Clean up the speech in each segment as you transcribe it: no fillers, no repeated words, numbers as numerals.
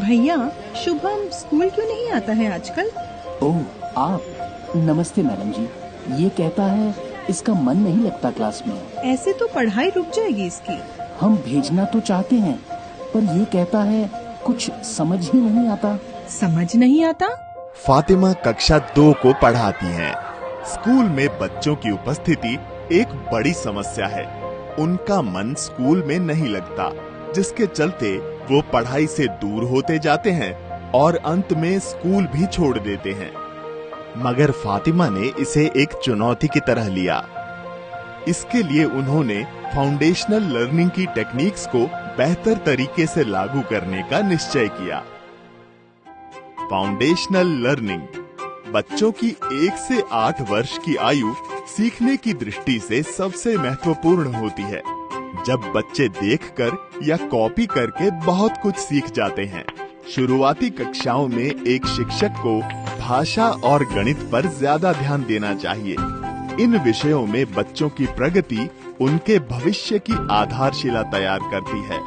भैया, शुभम स्कूल क्यों नहीं आता है आजकल? ओह, आप। नमस्ते मैडम जी। ये कहता है इसका मन नहीं लगता क्लास में। ऐसे तो पढ़ाई रुक जाएगी इसकी। हम भेजना तो चाहते हैं, पर ये कहता है कुछ समझ ही नहीं आता। समझ नहीं आता? फातिमा कक्षा 2 को पढ़ाती हैं। स्कूल में बच्चों की उपस्थिति एक बड़ी समस्या है। उनका मन स्कूल में नहीं लगता, जिसके चलते वो पढ़ाई से दूर होते जाते हैं और अंत में स्कूल भी छोड़ देते हैं। मगर फातिमा ने इसे एक चुनौती की तरह लिया। इसके लिए उन्होंने फाउंडेशनल लर्निंग की टेक्निक्स को बेहतर तरीके से लागू करने का निश्चय किया। फाउंडेशनल लर्निंग बच्चों की 1 से 8 वर्ष की आयु सीखने की दृष्टि से सबसे महत्वपूर्ण होती है, जब बच्चे देखकर या कॉपी करके बहुत कुछ सीख जाते हैं। शुरुआती कक्षाओं में एक शिक्षक को भाषा और गणित पर ज्यादा ध्यान देना चाहिए। इन विषयों में बच्चों की प्रगति उनके भविष्य की आधारशिला तैयार करती है।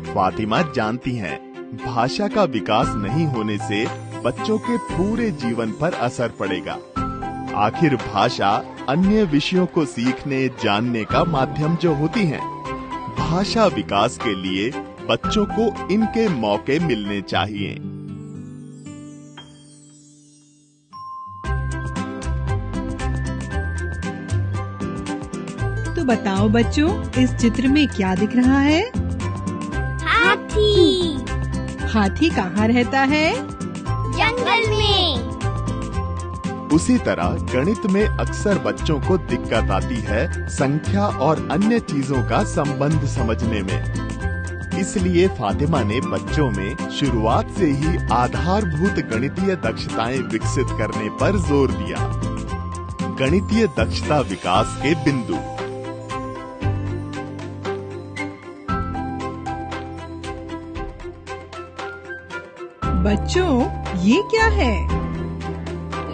फातिमा जानती हैं, भाषा का विकास नहीं होने से बच्चों के पूरे जीवन पर असर पड़ेगा। आखिर भाषा अन्य विषयों को सीखने जानने का माध्यम जो होती है। भाषा विकास के लिए बच्चों को इनके मौके मिलने चाहिए। तो बताओ बच्चों, इस चित्र में क्या दिख रहा है? हाथी। हाथी कहाँ रहता है? जंगल में। उसी तरह गणित में अक्सर बच्चों को दिक्कत आती है संख्या और अन्य चीजों का संबंध समझने में। इसलिए फातिमा ने बच्चों में शुरुआत से ही आधारभूत गणितीय दक्षताएं विकसित करने पर जोर दिया। गणितीय दक्षता विकास के बिंदु। बच्चों, ये क्या है?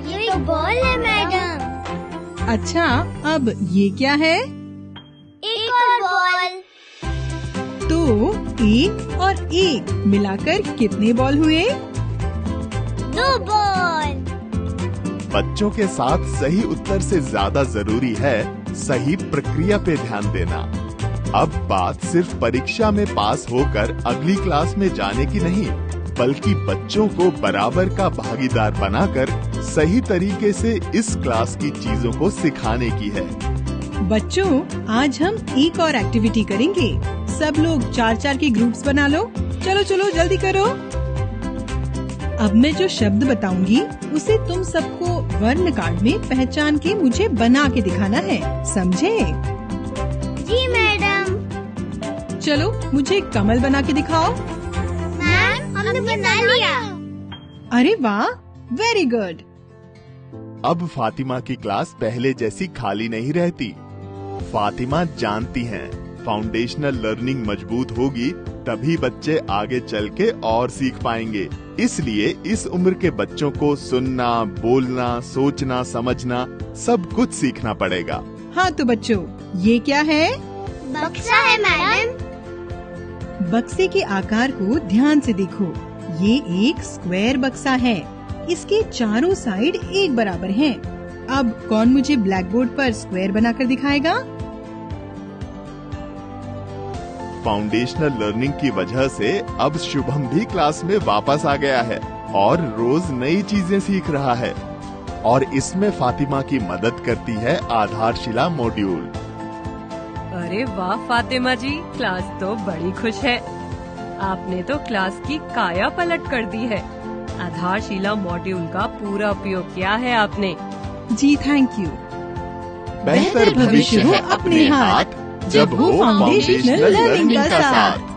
ये तो बॉल है मैडम। अच्छा, अब ये क्या है? एक और बॉल। तो 1 और 1 मिलाकर कितने बॉल हुए? 2 बॉल। बच्चों के साथ सही उत्तर से ज्यादा जरूरी है सही प्रक्रिया पे ध्यान देना। अब बात सिर्फ परीक्षा में पास होकर अगली क्लास में जाने की नहीं, बल्कि बच्चों को बराबर का भागीदार बनाकर सही तरीके से इस क्लास की चीजों को सिखाने की है। बच्चों, आज हम एक और एक्टिविटी करेंगे। सब लोग 4-4 के ग्रुप्स बना लो। चलो चलो जल्दी करो। अब मैं जो शब्द बताऊंगी उसे तुम सबको वर्ण कार्ड में पहचान के मुझे बना के दिखाना है, समझे? जी मैडम। चलो मुझे कमल बना के दिखाओ। मैम, हमने बना लिया। अरे वाह, वेरी गुड। अब फातिमा की क्लास पहले जैसी खाली नहीं रहती। फातिमा जानती हैं, फाउंडेशनल लर्निंग मजबूत होगी तभी बच्चे आगे चल के और सीख पाएंगे। इसलिए इस उम्र के बच्चों को सुनना, बोलना, सोचना, समझना सब कुछ सीखना पड़ेगा। हाँ तो बच्चों, ये क्या है? बक्सा है मैडम। बक्से के आकार को ध्यान से देखो। ये एक स्क्वायर बक्सा है। इसके चारों साइड एक बराबर हैं। अब कौन मुझे ब्लैक बोर्ड पर स्क्वायर बनाकर दिखाएगा? फाउंडेशनल लर्निंग की वजह से अब शुभम भी क्लास में वापस आ गया है और रोज नई चीजें सीख रहा है। और इसमें फातिमा की मदद करती है आधारशिला मॉड्यूल। अरे वाह फातिमा जी, क्लास तो बड़ी खुश है। आपने तो क्लास की काया पलट कर दी है। आधारशिला मॉड्यूल का पूरा उपयोग किया है आपने। जी थैंक यू। बेहतर भविष्य है अपने हाथ, जब हो फाउंडेशनल लर्निंग का साथ।